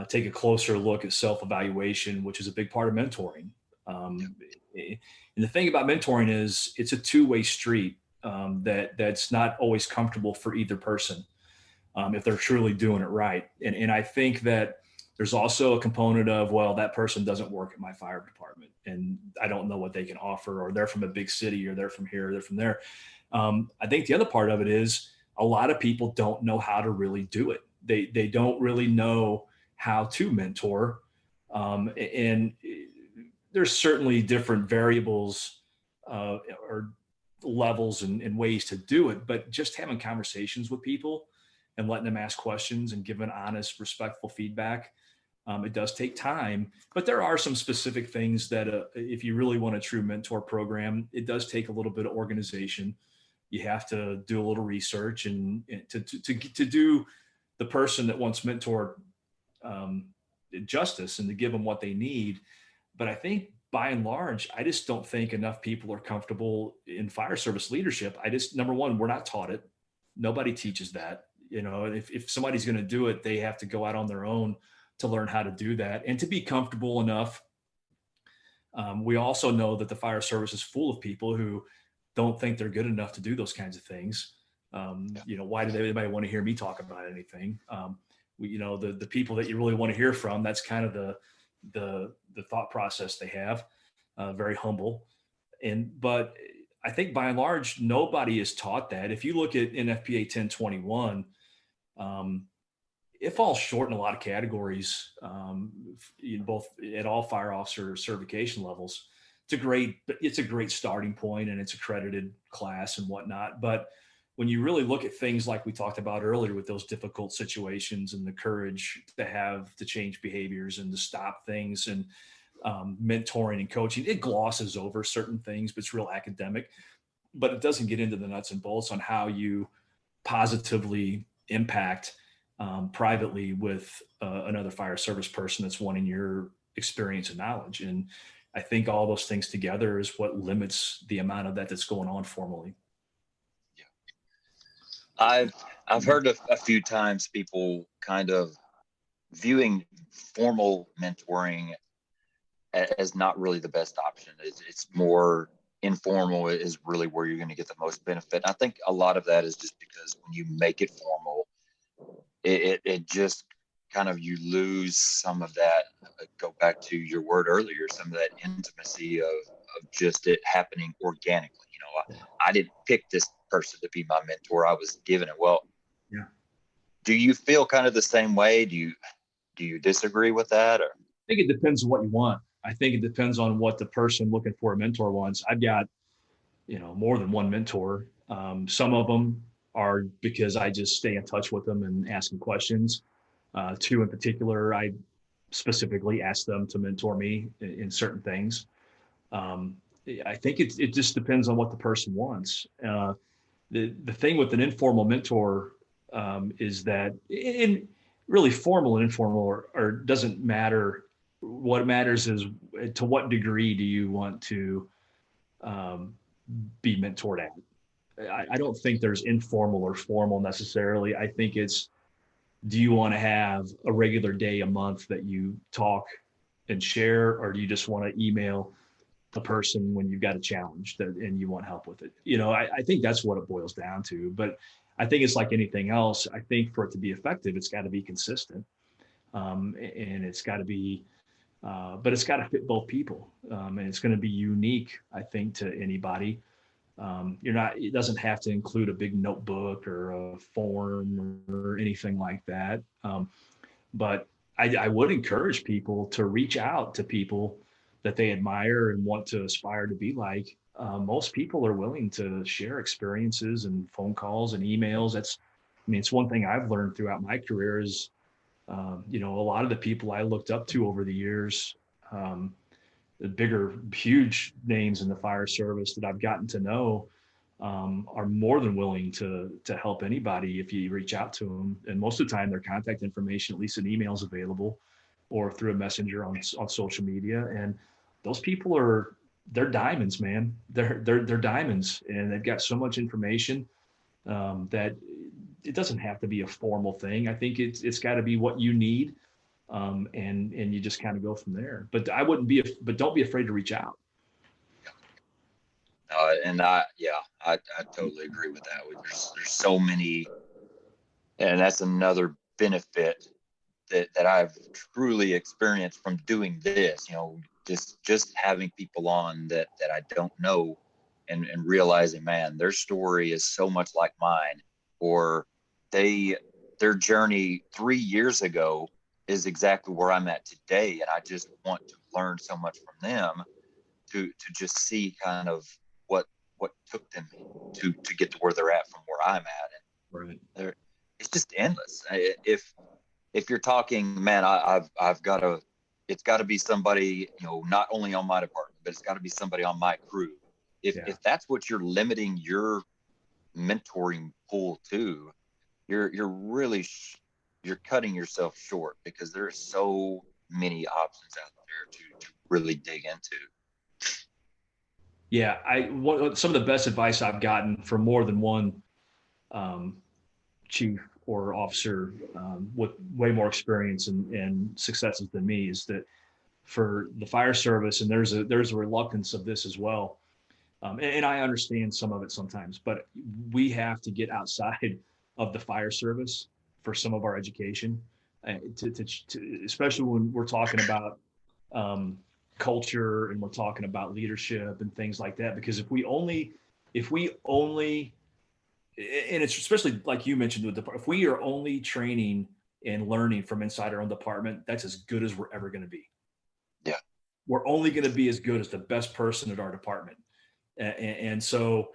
Speaker 3: take a closer look at self-evaluation, which is a big part of mentoring.
Speaker 2: Yeah.
Speaker 3: Um, and the thing about mentoring is it's a two-way street, that's not always comfortable for either person, if they're truly doing it right. And I think that there's also a component of, well, that person doesn't work at my fire department and I don't know what they can offer, or they're from a big city, or they're from here, or they're from there. I think the other part of it is a lot of people don't know how to really do it. They don't really know how to mentor. And there's certainly different variables, or levels and ways to do it, but just having conversations with people and letting them ask questions and giving honest, respectful feedback. It does take time, but there are some specific things that, if you really want a true mentor program, it does take a little bit of organization. You have to do a little research, and to do the person that wants mentor um, justice, and to give them what they need. But I think by and large, I just don't think enough people are comfortable in fire service leadership. Number one, we're not taught it. Nobody teaches that. If somebody's going to do it, they have to go out on their own to learn how to do that and to be comfortable enough. We also know that the fire service is full of people who don't think they're good enough to do those kinds of things. Why did anybody want to hear me talk about anything? The people that you really want to hear from, that's kind of the thought process they have. Very humble. But I think by and large, nobody is taught that. If you look at NFPA 1021, um, it falls short in a lot of categories, both at all fire officer certification levels. It's a great starting point, and it's accredited class and whatnot. But when you really look at things like we talked about earlier with those difficult situations and the courage to have to change behaviors and to stop things, and mentoring and coaching, it glosses over certain things, but it's real academic. But it doesn't get into the nuts and bolts on how you positively impact privately with another fire service person that's wanting your experience and knowledge. And I think all those things together is what limits the amount of that that's going on formally.
Speaker 2: Yeah. I've heard a few times people kind of viewing formal mentoring as not really the best option. It's more informal is really where you're going to get the most benefit. I think a lot of that is just because when you make it formal, it just kind of, you lose some of that, go back to your word earlier, some of that intimacy of just it happening organically. I didn't pick this person to be my mentor. I was given it. Well,
Speaker 3: Yeah.
Speaker 2: Do you feel kind of the same way? Do you disagree with that? Or
Speaker 3: I think it depends on what you want. I think it depends on what the person looking for a mentor wants. I've got, more than one mentor. Some of them are because I just stay in touch with them and ask them questions. Two in particular, I specifically ask them to mentor me in certain things. Um, I think it just depends on what the person wants. The thing with an informal mentor, is that in really formal and informal or doesn't matter. What matters is to what degree do you want to um, be mentored at. I don't think there's informal or formal necessarily. I think it's, do you want to have a regular day a month that you talk and share, or do you just want to email a person when you've got a challenge and you want help with it? I think that's what it boils down to. But I think it's like anything else. I think for it to be effective, it's got to be consistent, and it's got to be, but it's got to fit both people, and it's going to be unique, I think, to anybody. It doesn't have to include a big notebook or a form or anything like that. But I would encourage people to reach out to people that they admire and want to aspire to be like. Most people are willing to share experiences and phone calls and emails. It's one thing I've learned throughout my career is, a lot of the people I looked up to over the years, the bigger, huge names in the fire service that I've gotten to know, are more than willing to help anybody if you reach out to them. And most of the time, their contact information, at least an email, is available, or through a messenger on social media. And those people they're diamonds, man. They're diamonds, and they've got so much information that it doesn't have to be a formal thing. I think it's got to be what you need, and you just kind of go from there. But but don't be afraid to reach out.
Speaker 2: And I totally agree with that. There's so many, and that's another benefit that I've truly experienced from doing this. Just having people on that I don't know, and realizing, man, their story is so much like mine, or their journey 3 years ago is exactly where I'm at today, and I just want to learn so much from them to just see kind of what took them to get to where they're at from where I'm at. And
Speaker 3: Right.
Speaker 2: it's just endless. If you're talking, man, I've got to, it's got to be somebody, not only on my department, but it's got to be somebody on my crew. If that's what you're limiting your mentoring pool to, you're really you're cutting yourself short, because there are so many options out there to really dig into.
Speaker 3: Yeah, some of the best advice I've gotten from more than one um, chief or officer with way more experience and successes than me is that for the fire service, and there's a reluctance of this as well, and I understand some of it sometimes, but we have to get outside of the fire service for some of our education, especially when we're talking about um, culture and we're talking about leadership and things like that. Because if we only, and it's especially like you mentioned with if we are only training and learning from inside our own department, that's as good as we're ever going to be.
Speaker 2: Yeah.
Speaker 3: We're only going to be as good as the best person at our department. And so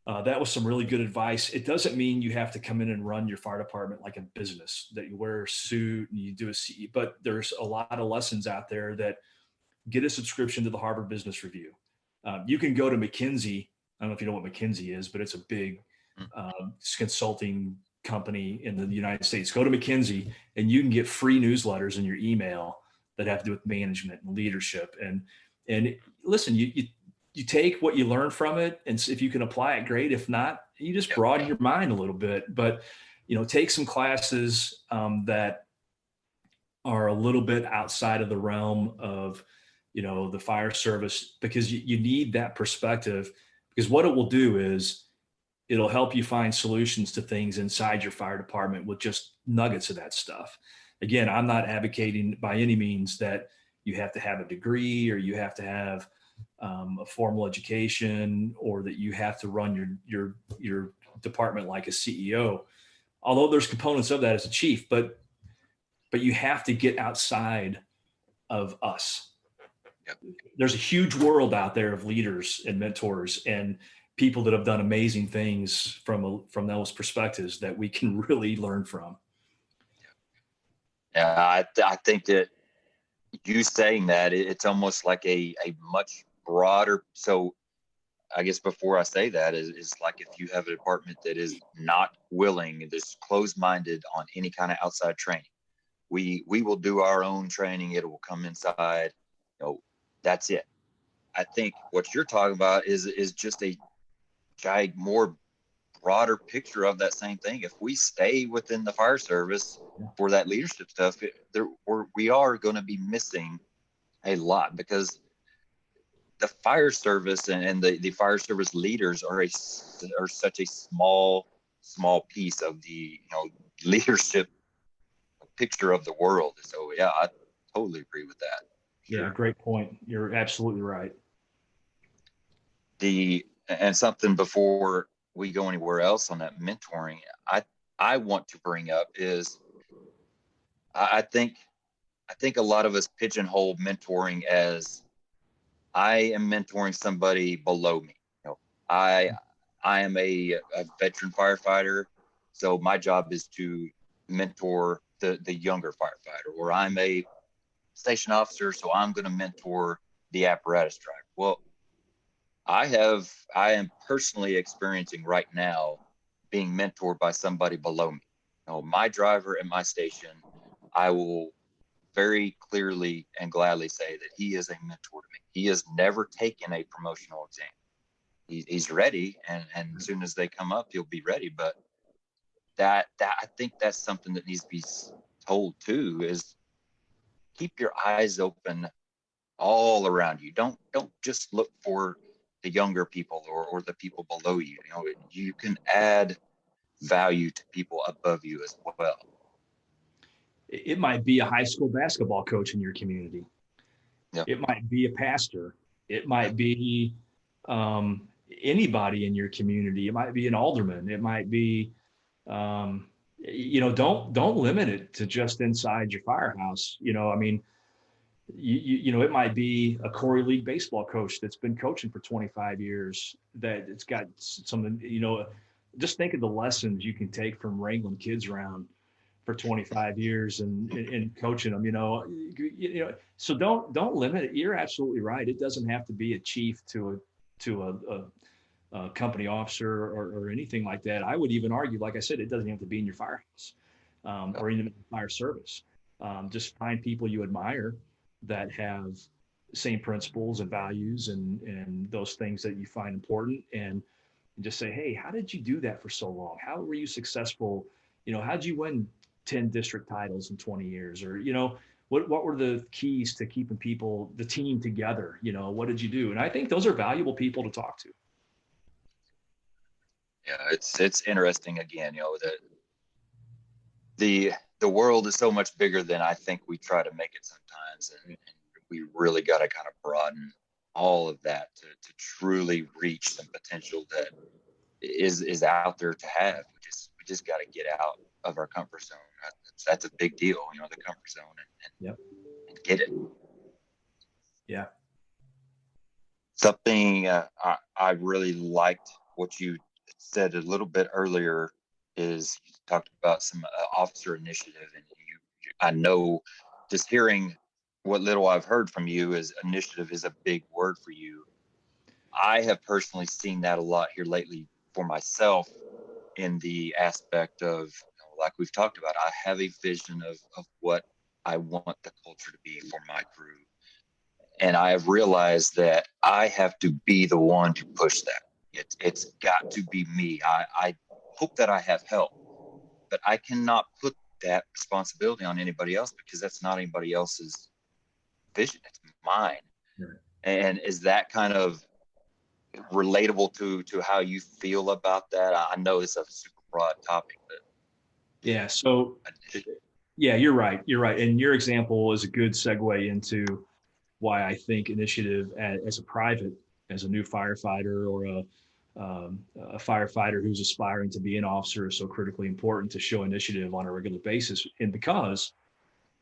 Speaker 3: that was some really good advice. It doesn't mean you have to come in and run your fire department like a business, that you wear a suit and you do a CE, but there's a lot of lessons out there that get a subscription to the Harvard Business Review. You can go to McKinsey. I don't know if you know what McKinsey is, but it's a big consulting company in the United States. Go to McKinsey and you can get free newsletters in your email that have to do with management and leadership. And listen, you take what you learn from it, and if you can apply it, great. If not, you just broaden your mind a little bit. But take some classes that are a little bit outside of the realm of the fire service, because you need that perspective, because what it will do is it'll help you find solutions to things inside your fire department with just nuggets of that stuff. Again, I'm not advocating by any means that you have to have a degree or you have to have a formal education, or that you have to run your department like a CEO. Although there's components of that as a chief, but you have to get outside of us.
Speaker 2: Yep.
Speaker 3: There's a huge world out there of leaders and mentors and people that have done amazing things from those perspectives that we can really learn from.
Speaker 2: Yeah, I think that you saying that, it's almost like a much broader. So I guess before I say that, is like, if you have a department that is not willing, that's closed-minded on any kind of outside training, we will do our own training. It will come inside. That's it. I think what you're talking about is just a more broader picture of that same thing. If we stay within the fire service for that leadership stuff, we are going to be missing a lot, because the fire service and the fire service leaders are such a small piece of the leadership picture of the world. So yeah, I totally agree with that.
Speaker 3: Sure. Yeah, great point. You're absolutely right.
Speaker 2: And something before we go anywhere else on that mentoring, I want to bring up is, I think a lot of us pigeonhole mentoring as, I am mentoring somebody below me. I am a veteran firefighter, so my job is to mentor the younger firefighter, or I'm a station officer, so I'm going to mentor the apparatus driver. Well, I am personally experiencing right now being mentored by somebody below me. My driver at my station, I will very clearly and gladly say that he is a mentor to me. He has never taken a promotional exam. He's ready, and as soon as they come up, he'll be ready. But that I think that's something that needs to be told too, is keep your eyes open all around you. Don't just look for the younger people or the people below you. You know, you can add value to people above you as well.
Speaker 3: It might be a high school basketball coach in your community.
Speaker 2: Yep.
Speaker 3: It might be a pastor. It might be anybody in your community. It might be an alderman. It might be, don't limit it to just inside your firehouse. I mean, it might be a Corey League baseball coach that's been coaching for 25 years, that it's got some, just think of the lessons you can take from wrangling kids around for 25 years and coaching them, so don't limit it. You're absolutely right. It doesn't have to be a chief to a company officer or anything like that. I would even argue, like I said, it doesn't have to be in your firehouse or in the fire service. Just find people you admire that have the same principles and values and those things that you find important, and just say, hey, how did you do that for so long? How were you successful? How'd you win 10 district titles in 20 years? Or, what were the keys to keeping the team together? What did you do? And I think those are valuable people to talk to.
Speaker 2: Yeah, it's interesting again, that the world is so much bigger than I think we try to make it sometimes. And we really got to kind of broaden all of that to truly reach some potential that is out there to have. We just got to get out of our comfort zone. That's a big deal, the comfort zone, and get it.
Speaker 3: Yeah.
Speaker 2: Something I really liked what you said a little bit earlier is you talked about some officer initiative, and I know, just hearing what little I've heard from you, is initiative is a big word for you. I have personally seen that a lot here lately for myself, in the aspect of, like we've talked about, I have a vision of what I want the culture to be for my crew. And I have realized that I have to be the one to push that. It's got to be me. I hope that I have help, but I cannot put that responsibility on anybody else, because that's not anybody else's vision. It's mine.
Speaker 3: Right.
Speaker 2: And is that kind of relatable to how you feel about that? I know it's a super broad topic, but
Speaker 3: yeah. So yeah, you're right. And your example is a good segue into why I think initiative as a new firefighter, or a firefighter who's aspiring to be an officer, is so critically important to show initiative on a regular basis. And because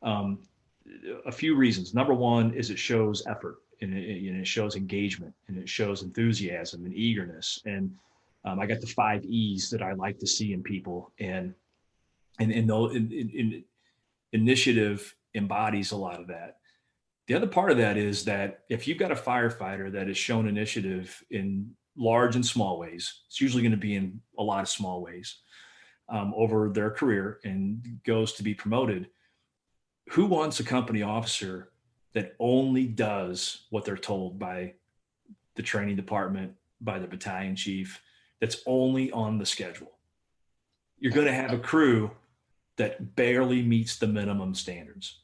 Speaker 3: a few reasons. Number one is it shows effort, and it shows engagement, and it shows enthusiasm and eagerness. And I got the 5 E's that I like to see in people, and initiative embodies a lot of that. The other part of that is that if you've got a firefighter that has shown initiative in large and small ways, it's usually going to be in a lot of small ways over their career, and goes to be promoted. Who wants a company officer that only does what they're told by the training department, by the battalion chief, that's only on the schedule? You're going to have a crew that barely meets the minimum standards.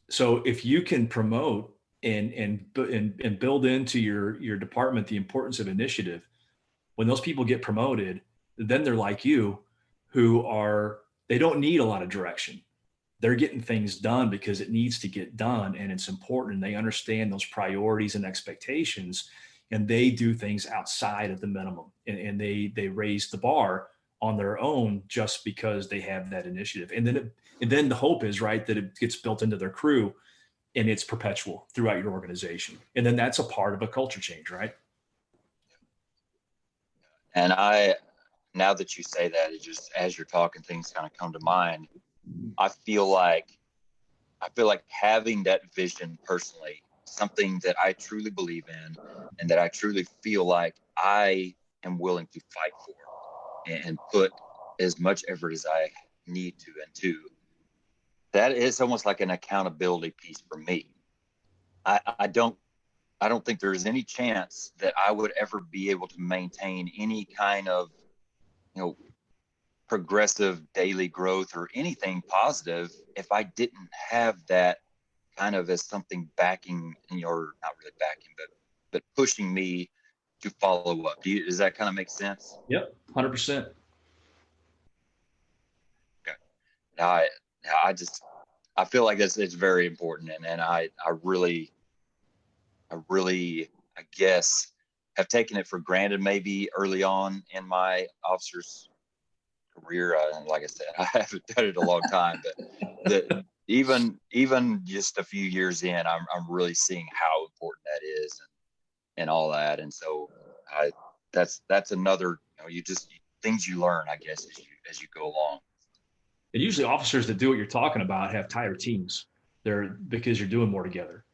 Speaker 3: So if you can promote and build into your department the importance of initiative, when those people get promoted, then they're like you, they don't need a lot of direction. They're getting things done because it needs to get done, and it's important. And they understand those priorities and expectations, and they do things outside of the minimum, and they raise the bar on their own just because they have that initiative. And then the hope is, right, that it gets built into their crew, and it's perpetual throughout your organization. And then that's a part of a culture change, right?
Speaker 2: And now that you say that, it just, as you're talking, things kind of come to mind. I feel like having that vision personally, something that I truly believe in, and that I truly feel like I am willing to fight for and put as much effort as I need to into, that is almost like an accountability piece for me. I don't think there's any chance that I would ever be able to maintain any kind of, progressive daily growth or anything positive if I didn't have that kind of as something backing, or not really backing, but pushing me to follow up. Does that kind of make sense?
Speaker 3: Yep, 100%.
Speaker 2: Okay. Now I feel like it's very important, and I really, I guess, have taken it for granted maybe early on in my officer's career. And like I said, I haven't done it a long time, but even just a few years in, I'm really seeing how important that is, and all that. And so that's another, you just things you learn, I guess, as you go along.
Speaker 3: And usually officers that do what you're talking about have tighter teams. Because you're doing more together,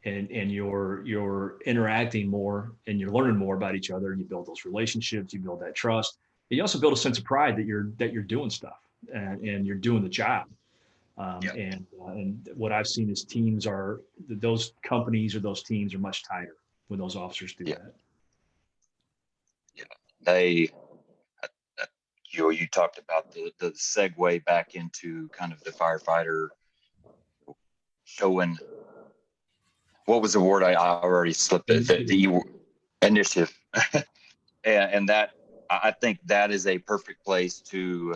Speaker 3: and you're interacting more, and you're learning more about each other, and you build those relationships, you build that trust, and you also build a sense of pride that you're doing stuff, and you're doing the job.
Speaker 2: Yep.
Speaker 3: And what I've seen is those companies or those teams are much tighter when those officers do that.
Speaker 2: Yeah, you talked about the segue back into kind of the firefighter showing. What was the word? I already slipped it. The initiative. and that, I think that is a perfect place to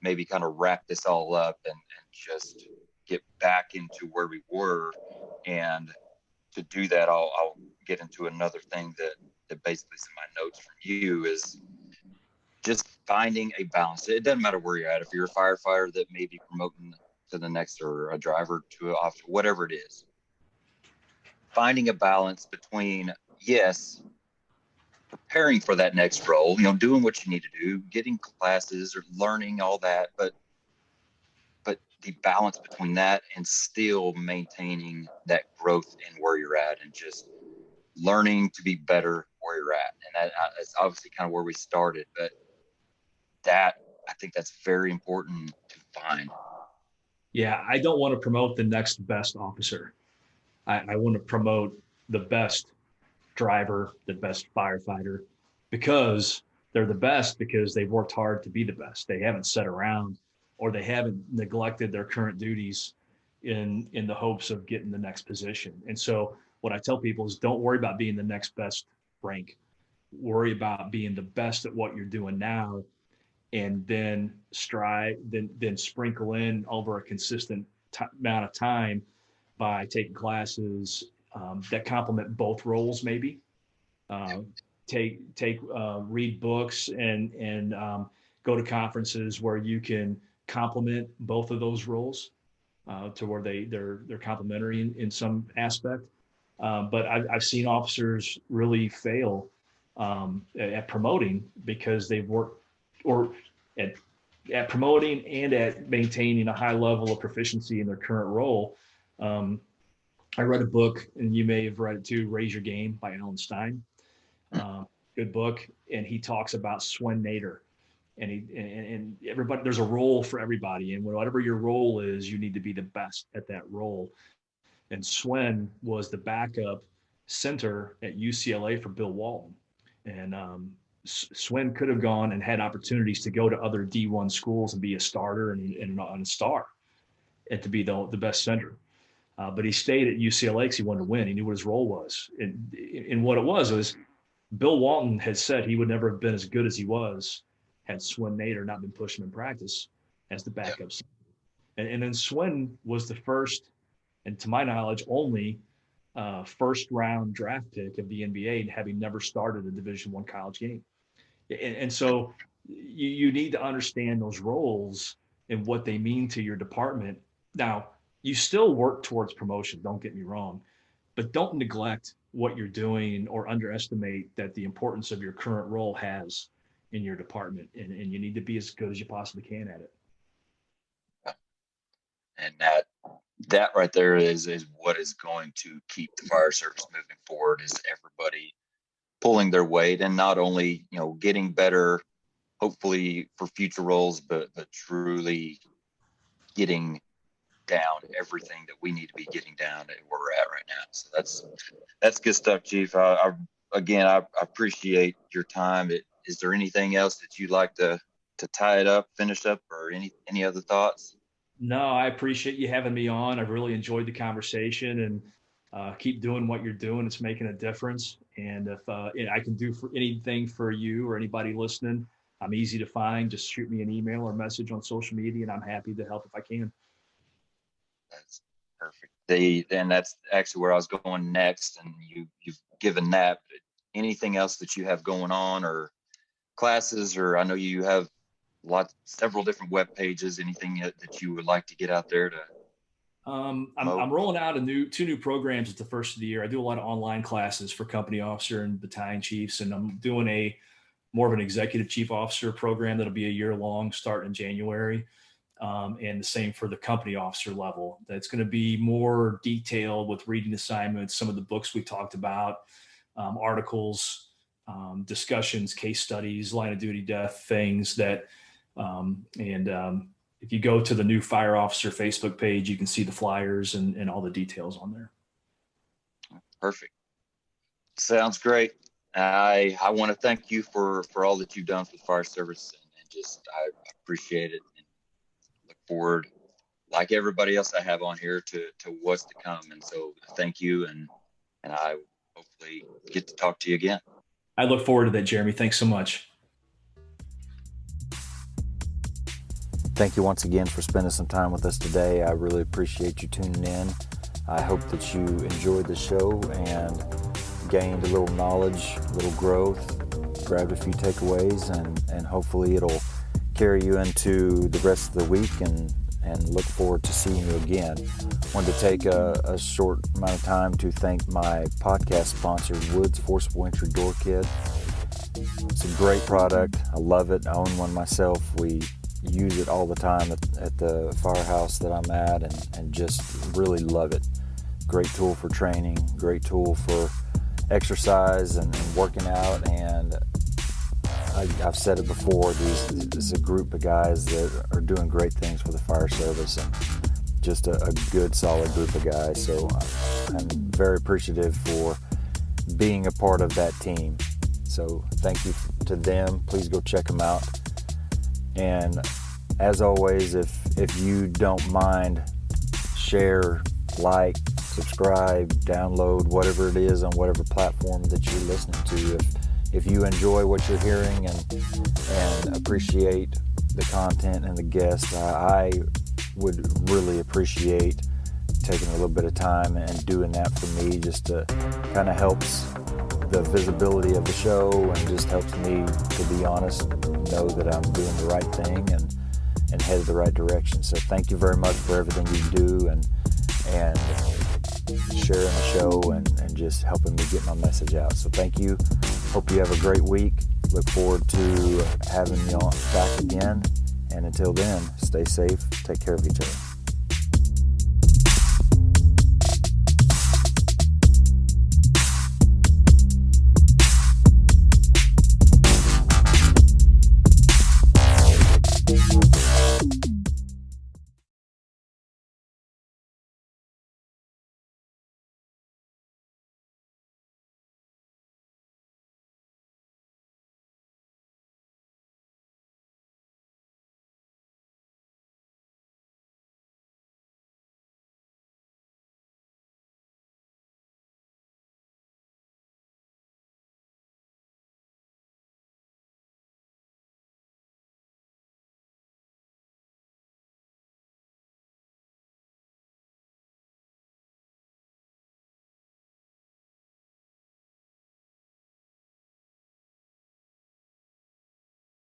Speaker 2: maybe kind of wrap this all up, and just get back into where we were. And to do that, I'll get into another thing that basically is in my notes from you, is just finding a balance. It doesn't matter where you're at. If you're a firefighter that may be promoting to the next, or a driver to an officer, whatever it is, finding a balance between, yes, preparing for that next role, doing what you need to do, getting classes or learning all that, but the balance between that and still maintaining that growth in where you're at, and just learning to be better where you're at. And that's obviously kind of where we started, but I think that's very important to find.
Speaker 3: Yeah, I don't want to promote the next best officer. I want to promote the best driver, the best firefighter, because they're the best because they've worked hard to be the best. They haven't sat around, or they haven't neglected their current duties in the hopes of getting the next position. And so what I tell people is, don't worry about being the next best rank. Worry about being the best at what you're doing now, and then sprinkle in over a consistent amount of time by taking classes that complement both roles. Maybe read books, and go to conferences where you can complement both of those roles, to where they're complementary in some aspect. But I've seen officers really fail at promoting, because they've worked, or at promoting and at maintaining a high level of proficiency in their current role. I read a book, and you may have read it too, Raise Your Game by Alan Stein. Good book. And he talks about Swen Nader. And everybody, there's a role for everybody. And whatever your role is, you need to be the best at that role. And Swen was the backup center at UCLA for Bill Walton. And Swen could have gone and had opportunities to go to other D1 schools and be a starter and a star, and to be the best center. But he stayed at UCLA because he wanted to win. He knew what his role was. And what it was Bill Walton had said he would never have been as good as he was had Swen Nader not been pushing in practice as the backup center. And then Swen was the first, and to my knowledge, only first round draft pick of the NBA, having never started a Division I college game. And so you need to understand those roles and what they mean to your department. Now, you still work towards promotion, don't get me wrong, but don't neglect what you're doing or underestimate that the importance of your current role has in your department. And you need to be as good as you possibly can at it.
Speaker 2: And that right there is what is going to keep the fire service moving forward, is everybody pulling their weight, and not only, getting better, hopefully for future roles, but truly getting down everything that we need to be getting down to where we're at right now. So that's good stuff, Chief. I appreciate your time. Is there anything else that you'd like to tie it up, finish up, or any other thoughts?
Speaker 3: No, I appreciate you having me on. I've really enjoyed the conversation, and keep doing what you're doing. It's making a difference. And if I can do for anything for you or anybody listening, I'm easy to find. Just shoot me an email or message on social media, and I'm happy to help if I can.
Speaker 2: That's perfect. And that's actually where I was going next. And you've given that. But anything else that you have going on, or classes, or I know you have several different web pages, anything that you would like to get out there to?
Speaker 3: I'm rolling out two new programs at the first of the year. I do a lot of online classes for company officer and battalion chiefs, and I'm doing more of an executive chief officer program that'll be a year long, starting in January. And the same for the company officer level. That's going to be more detailed with reading assignments, some of the books we talked about, articles, discussions, case studies, line of duty death things that, if you go to the new fire officer Facebook page, you can see the flyers and all the details on there.
Speaker 2: Perfect. Sounds great. I want to thank you for all that you've done for the fire service, and just I appreciate it, and look forward, like everybody else I have on here, to what's to come. And so thank you, and I hopefully get to talk to you again.
Speaker 3: I look forward to that, Jeremy. Thanks so much.
Speaker 1: Thank you once again for spending some time with us today. I really appreciate you tuning in. I hope that you enjoyed the show and gained a little knowledge, a little growth, grabbed a few takeaways, and hopefully it'll carry you into the rest of the week, and look forward to seeing you again. Wanted to take a short amount of time to thank my podcast sponsor, Woods Forcible Entry Door Kit. It's a great product. I love it. I own one myself. We use it all the time at the firehouse that I'm at, and just really love it. Great tool for training, great tool for exercise and working out. And I've said it before, this is a group of guys that are doing great things for the fire service, and just a good, solid group of guys. So I'm very appreciative for being a part of that team. So thank you to them. Please go check them out. And as always, if you don't mind, share, like, subscribe, download, whatever it is on whatever platform that you're listening to. If you enjoy what you're hearing and appreciate the content and the guests, I would really appreciate taking a little bit of time and doing that for me, just to kind of helps the visibility of the show, and just helps me, to be honest, know that I'm doing the right thing and headed the right direction. So thank you very much for everything you do, and sharing the show and just helping me get my message out. So thank you. Hope you have a great week. Look forward to having you back again. And until then, stay safe. Take care of each other.